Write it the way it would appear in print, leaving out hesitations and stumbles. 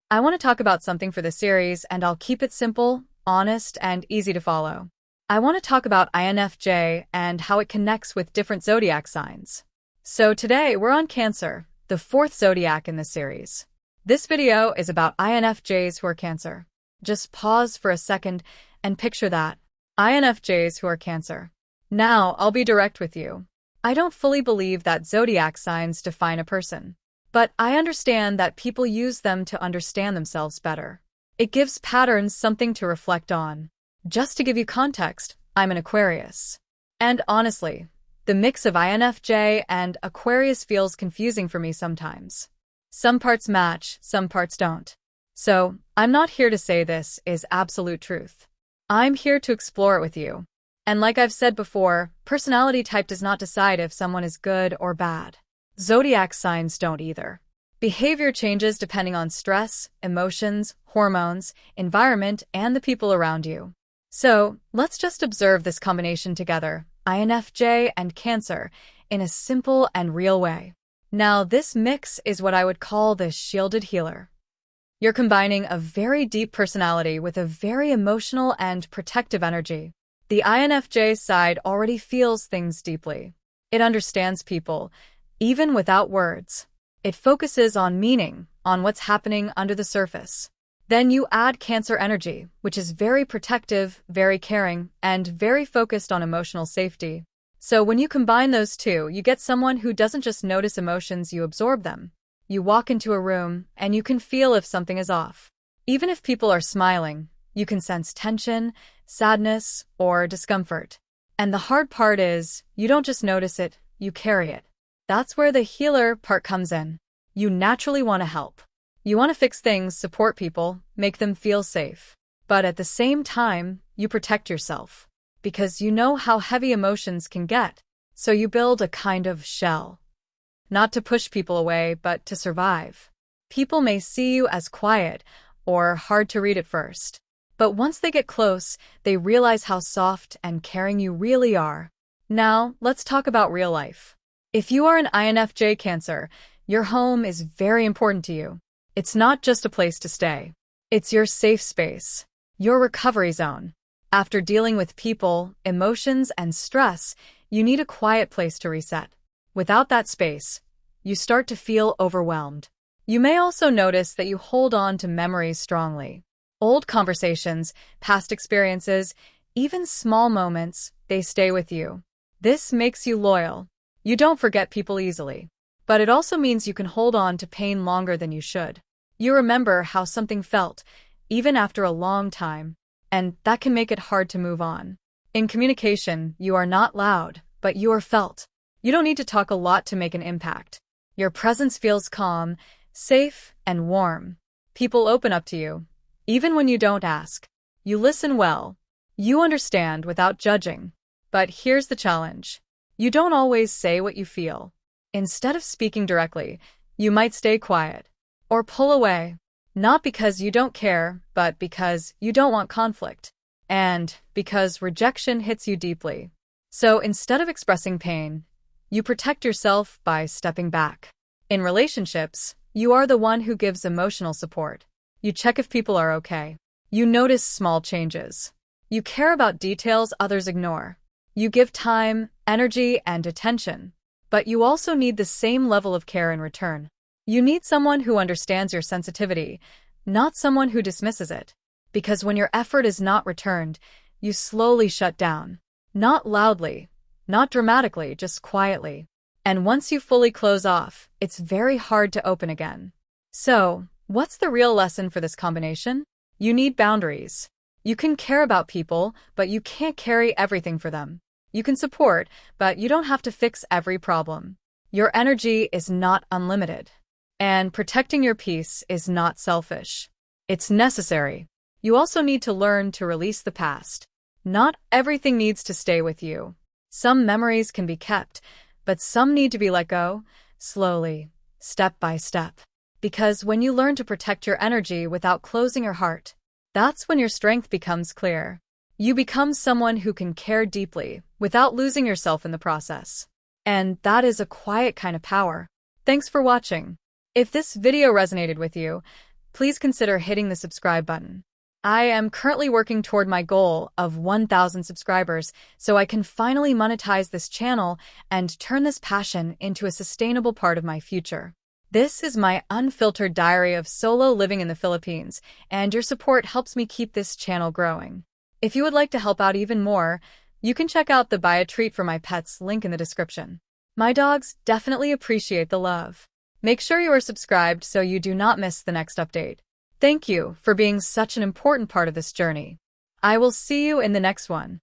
I want to talk about something for this series, and I'll keep it simple, honest, and easy to follow. I want to talk about INFJ and how it connects with different zodiac signs. So today, we're on Cancer, the fourth zodiac in this series. This video is about INFJs who are Cancer. Just pause for a second and picture that. INFJs who are Cancer. Now, I'll be direct with you. I don't fully believe that zodiac signs define a person. But I understand that people use them to understand themselves better. It gives patterns something to reflect on. Just to give you context, I'm an Aquarius. And honestly, the mix of INFJ and Aquarius feels confusing for me sometimes. Some parts match, some parts don't. So, I'm not here to say this is absolute truth. I'm here to explore it with you. And like I've said before, personality type does not decide if someone is good or bad. Zodiac signs don't either. Behavior changes depending on stress, emotions, hormones, environment, and the people around you. So, let's just observe this combination together, INFJ and Cancer, in a simple and real way. Now, this mix is what I would call the shielded healer. You're combining a very deep personality with a very emotional and protective energy. The INFJ side already feels things deeply. It understands people, even without words. It focuses on meaning, on what's happening under the surface. Then you add Cancer energy, which is very protective, very caring, and very focused on emotional safety. So when you combine those two, you get someone who doesn't just notice emotions, you absorb them. You walk into a room, and you can feel if something is off. Even if people are smiling, you can sense tension, sadness, or discomfort. And the hard part is, you don't just notice it, you carry it. That's where the healer part comes in. You naturally want to help. You want to fix things, support people, make them feel safe. But at the same time, you protect yourself. Because you know how heavy emotions can get. So you build a kind of shell. Not to push people away, but to survive. People may see you as quiet or hard to read at first. But once they get close, they realize how soft and caring you really are. Now, let's talk about real life. If you are an INFJ Cancer, your home is very important to you. It's not just a place to stay. It's your safe space, your recovery zone. After dealing with people, emotions, and stress, you need a quiet place to reset. Without that space, you start to feel overwhelmed. You may also notice that you hold on to memories strongly. Old conversations, past experiences, even small moments, they stay with you. This makes you loyal. You don't forget people easily. But it also means you can hold on to pain longer than you should. You remember how something felt, even after a long time, and that can make it hard to move on. In communication, you are not loud, but you are felt. You don't need to talk a lot to make an impact. Your presence feels calm, safe, and warm. People open up to you, even when you don't ask. You listen well. You understand without judging. But here's the challenge. You don't always say what you feel. Instead of speaking directly, you might stay quiet or pull away, not because you don't care, but because you don't want conflict, and because rejection hits you deeply. So instead of expressing pain, you protect yourself by stepping back. In relationships, you are the one who gives emotional support. You check if people are okay. You notice small changes. You care about details others ignore. You give time, energy, and attention. But you also need the same level of care in return. You need someone who understands your sensitivity, not someone who dismisses it. Because when your effort is not returned, you slowly shut down. Not loudly, not dramatically, just quietly. And once you fully close off, it's very hard to open again. So, what's the real lesson for this combination? You need boundaries. You can care about people, but you can't carry everything for them. You can support, but you don't have to fix every problem. Your energy is not unlimited. And protecting your peace is not selfish. It's necessary. You also need to learn to release the past. Not everything needs to stay with you. Some memories can be kept, but some need to be let go, slowly, step by step. Because when you learn to protect your energy without closing your heart, that's when your strength becomes clear. You become someone who can care deeply without losing yourself in the process. And that is a quiet kind of power. Thanks for watching. If this video resonated with you, please consider hitting the subscribe button. I am currently working toward my goal of 1,000 subscribers so I can finally monetize this channel and turn this passion into a sustainable part of my future. This is my unfiltered diary of solo living in the Philippines, and your support helps me keep this channel growing. If you would like to help out even more, you can check out the Buy a Treat for My Pets link in the description. My dogs definitely appreciate the love. Make sure you are subscribed so you do not miss the next update. Thank you for being such an important part of this journey. I will see you in the next one.